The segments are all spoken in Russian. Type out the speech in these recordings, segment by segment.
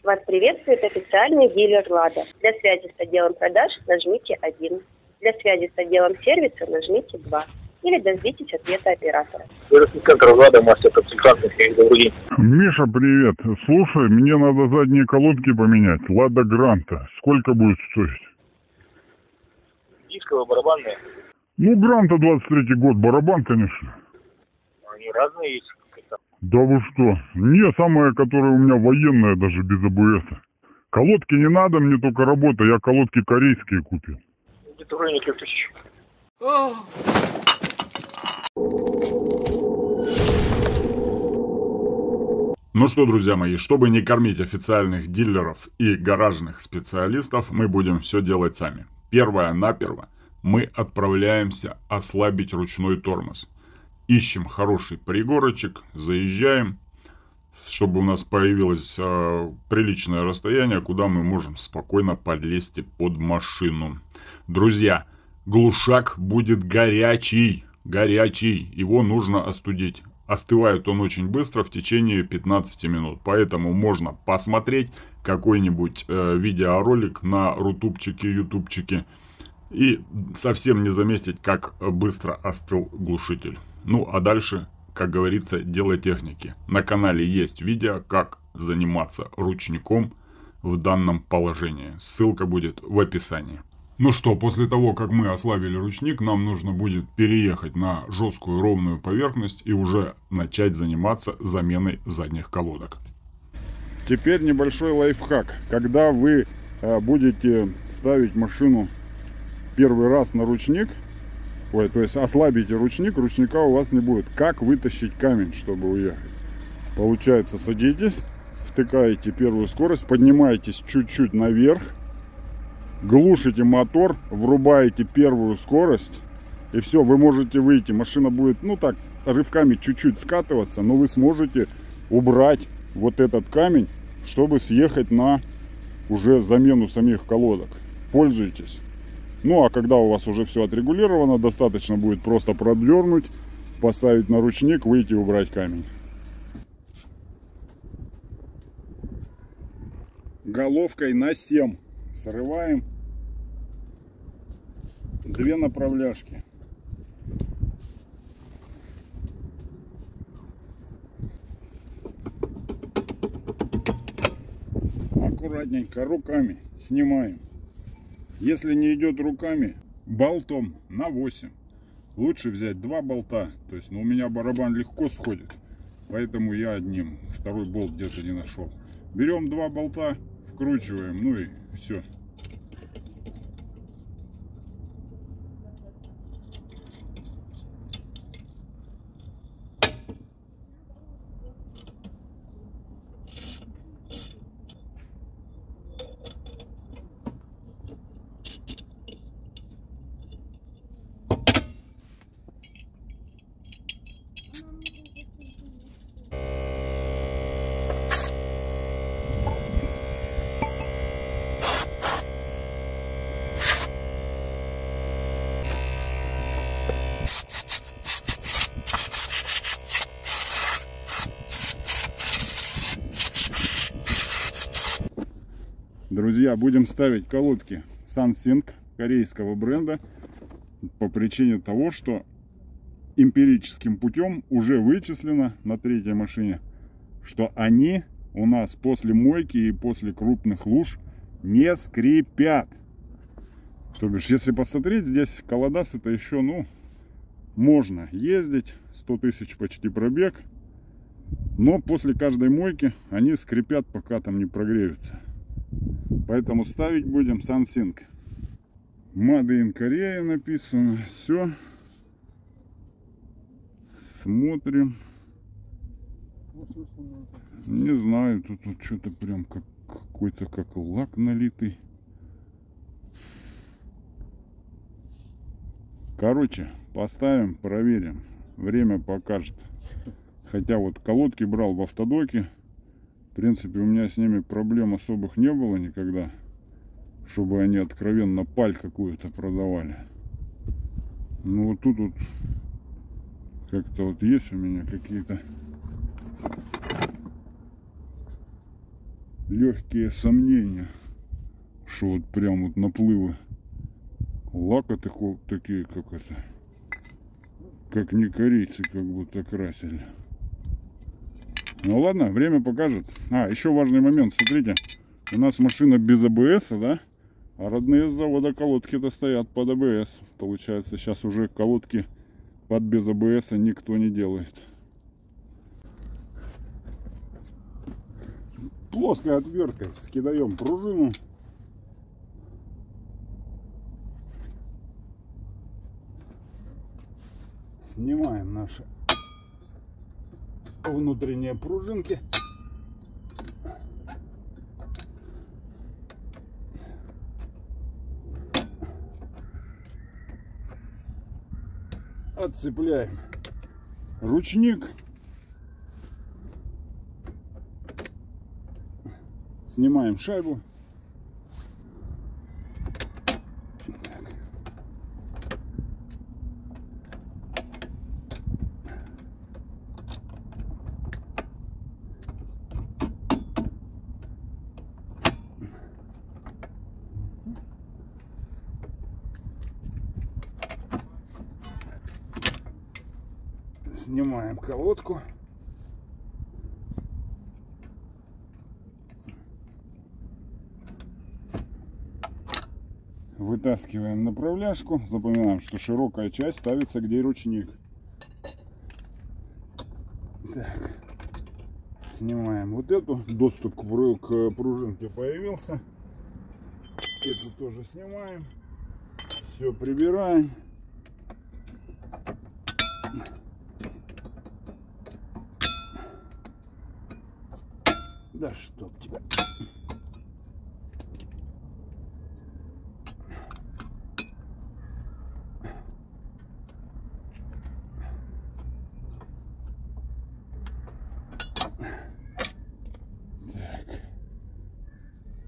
Вас приветствует официальный дилер «Лада». Для связи с отделом продаж нажмите 1. Для связи с отделом сервиса нажмите 2. Или дождитесь ответа оператора. Центр «Лада», мастер-консультант Михаил, добрый день. Миша, привет. Слушай, мне надо задние колодки поменять. «Лада Гранта». Сколько будет стоить? Дисковые, барабанные? Ну, Гранта 23-й год. Барабан, конечно. Они разные есть. Да вы что? Не, самая, которая у меня военная, даже без АБС. Колодки не надо, мне только работа. Я колодки корейские купил. Где-то в районе 3000. Ну что, друзья мои, чтобы не кормить официальных дилеров и гаражных специалистов, мы будем все делать сами. Первое-наперво мы отправляемся ослабить ручной тормоз. Ищем хороший пригорочек, заезжаем, чтобы у нас появилось приличное расстояние, куда мы можем спокойно подлезть под машину. Друзья, глушак будет горячий, его нужно остудить. Остывает он очень быстро, в течение 15 минут. Поэтому можно посмотреть какой-нибудь видеоролик на рутубчике, ютубчике и совсем не заметить, как быстро остыл глушитель. Ну а дальше, как говорится, дело техники. На канале есть видео, как заниматься ручником в данном положении. Ссылка будет в описании. Ну что, после того, как мы ослабили ручник, нам нужно будет переехать на жесткую ровную поверхность и уже начать заниматься заменой задних колодок. Теперь небольшой лайфхак. Когда вы будете ставить машину первый раз на ручник, то есть ослабите ручник, ручника у вас не будет. Как вытащить камень, чтобы уехать? Получается, садитесь, втыкаете первую скорость, поднимаетесь чуть-чуть наверх, глушите мотор, врубаете первую скорость, и все, вы можете выйти. Машина будет, ну так, рывками чуть-чуть скатываться, но вы сможете убрать вот этот камень, чтобы съехать на уже замену самих колодок. Пользуйтесь. Ну а когда у вас уже все отрегулировано, достаточно будет просто продернуть, поставить на ручник, выйти и убрать камень. Головкой на 7 срываем 2 направляшки. Аккуратненько руками снимаем. Если не идет руками, болтом на 8. Лучше взять 2 болта. То есть, у меня барабан легко сходит, поэтому я одним. Второй болт где-то не нашел. Берем 2 болта, вкручиваем, ну и все. Друзья, будем ставить колодки SunSync корейского бренда по причине того, что эмпирическим путем уже вычислено на 3-й машине, что они у нас после мойки и после крупных луж не скрипят. То бишь, если посмотреть, здесь колодас это еще, ну, можно ездить, 100 тысяч почти пробег, но после каждой мойки они скрипят, пока там не прогреются. Поэтому ставить будем SunSync. Made in Korea написано. Все. Смотрим. Не знаю, тут что-то прям как какой-то как лак налитый. Короче, поставим, проверим. Время покажет. Хотя вот колодки брал в автодоке. В принципе, у меня с ними проблем особых не было никогда, чтобы они откровенно паль какую-то продавали. Ну вот тут вот как-то вот есть у меня какие-то легкие сомнения, что вот прям вот наплывы лака такие, как это, как не корейцы как будто красили. Ну ладно, время покажет. Еще важный момент, смотрите, у нас машина без АБС, да? А родные с завода колодки-то стоят под АБС. Получается, сейчас уже колодки под без АБС никто не делает. Плоской отверткой скидаем пружину. Снимаем наши внутренние пружинки. Отцепляем ручник. Снимаем шайбу. Снимаем колодку. Вытаскиваем направляшку. Запоминаем, что широкая часть ставится где ручник. Так. Снимаем вот эту. Доступ к пружинке появился. Эту тоже снимаем. Все прибираем. Да чтоб тебя. Так.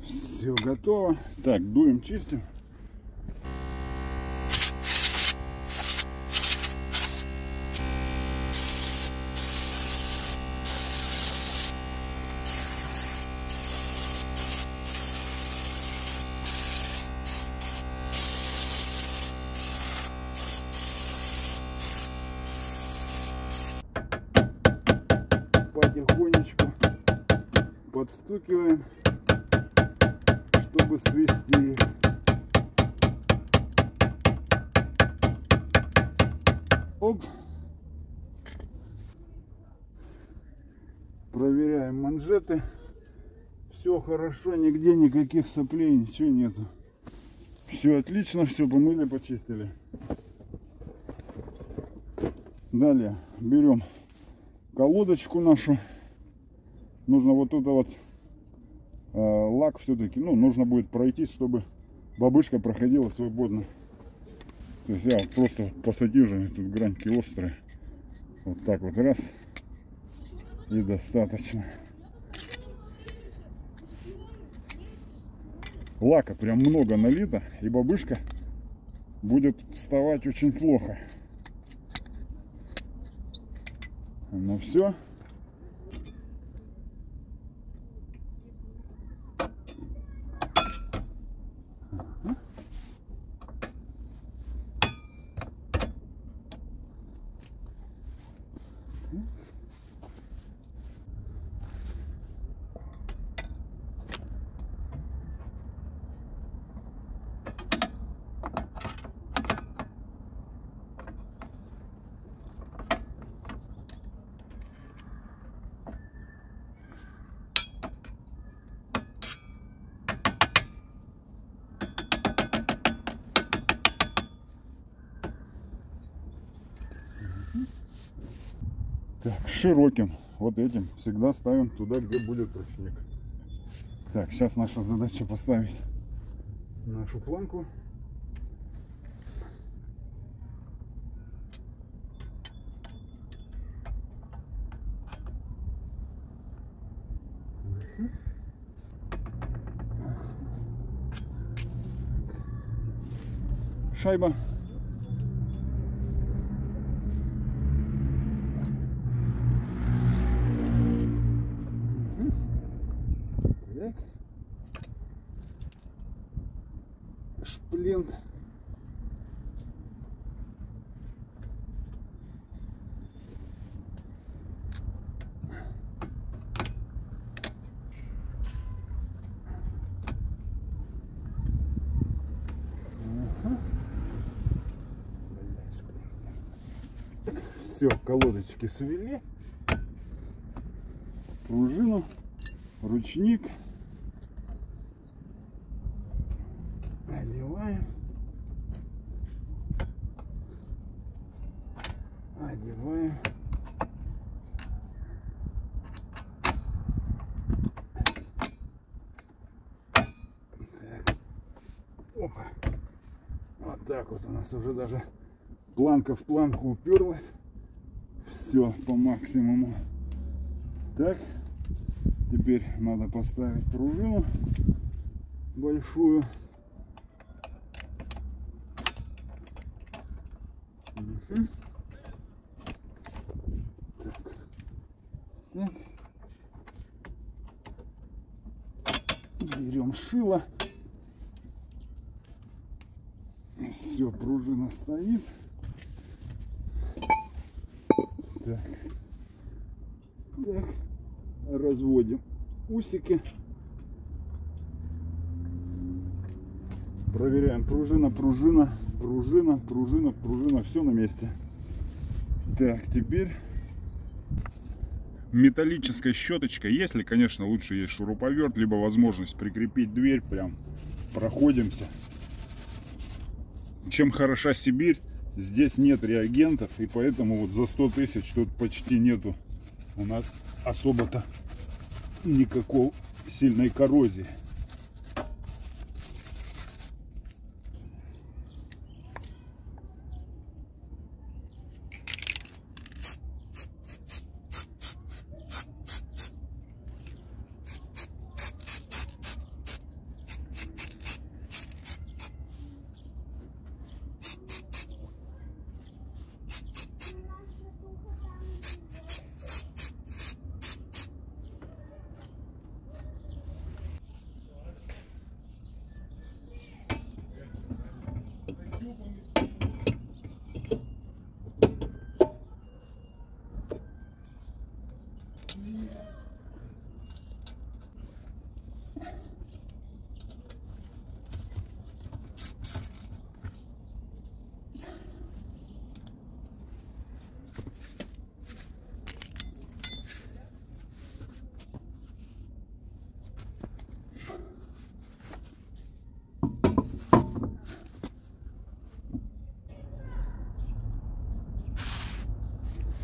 Все готово. Так, дуем, чистим. Потихонечку подстукиваем, чтобы свести их. Оп. Проверяем манжеты. Все хорошо, нигде никаких соплей, ничего нету. Все отлично, все помыли, почистили. Далее берем колодочку нашу. Нужно вот это вот лак все-таки, нужно будет пройтись, чтобы бабышка проходила свободно. То есть я просто посадил же, тут граньки острые. Вот так вот раз. И достаточно. Лака прям много налито, и бабышка будет вставать очень плохо. Ну все. Так, широким вот этим всегда ставим туда, где будет ручник. Так, сейчас наша задача поставить нашу планку. Шайба. Так. плен. Все, колодочки свели, пружину, ручник одеваем, так. Опа. Вот так вот у нас уже даже планка в планку уперлась. Все по максимуму. Так, теперь надо поставить пружину большую. Угу. Так. Так. Берем шило. Все, пружина стоит. Так. Так. Разводим усики. Проверяем. Пружина. Все на месте. Так, теперь металлической щеточкой, если, конечно, лучше есть шуруповерт, либо возможность прикрепить дверь, прям проходимся. Чем хороша Сибирь, здесь нет реагентов, и поэтому вот за 100 тысяч тут почти нету у нас особо-то никакой сильной коррозии.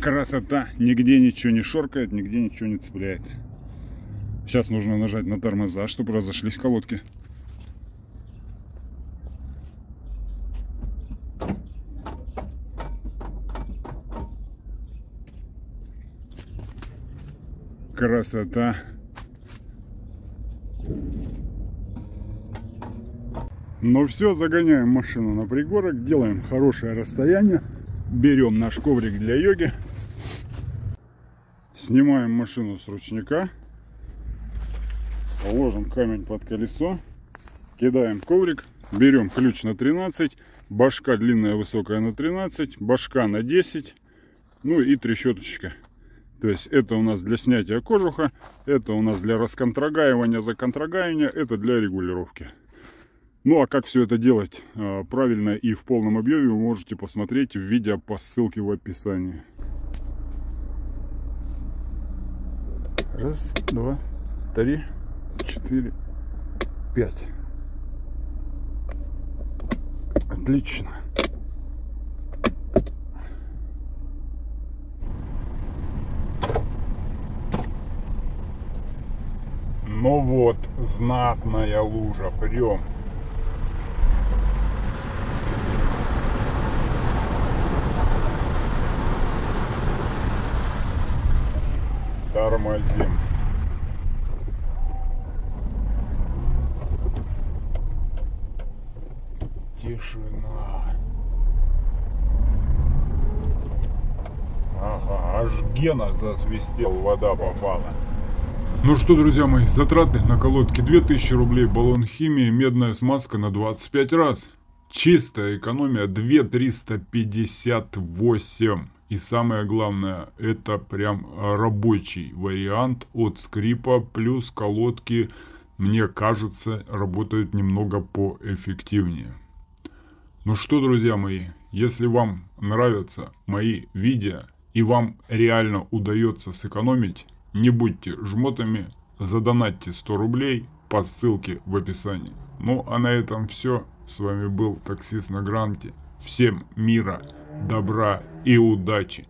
Красота, нигде ничего не шоркает, нигде ничего не цепляет. Сейчас нужно нажать на тормоза, чтобы разошлись колодки. Красота. Ну все, загоняем машину на пригорок, делаем хорошее расстояние, берем наш коврик для йоги, снимаем машину с ручника, положим камень под колесо, кидаем коврик, берем ключ на 13, башка длинная высокая на 13, башка на 10, ну и трещоточка. То есть это у нас для снятия кожуха, это у нас для расконтрагаивания, законтрагаивания, это для регулировки. Ну а как все это делать правильно и в полном объеме, вы можете посмотреть в видео по ссылке в описании. Раз, два, три, 4, 5. Отлично. Ну вот, знатная лужа, прям. Тормозим. Тишина. Ага, аж Гена засвистел, вода попала. Ну что, друзья мои, затраты на колодки 2000 рублей, баллон химии, медная смазка на 25 раз. Чистая экономия 2358. И самое главное, это прям рабочий вариант от скрипа, плюс колодки, мне кажется, работают немного поэффективнее. Ну что, друзья мои, если вам нравятся мои видео и вам реально удается сэкономить, не будьте жмотами, задонатьте 100 рублей по ссылке в описании. Ну а на этом все. С вами был таксист на гранте. Всем мира, добра и удачи.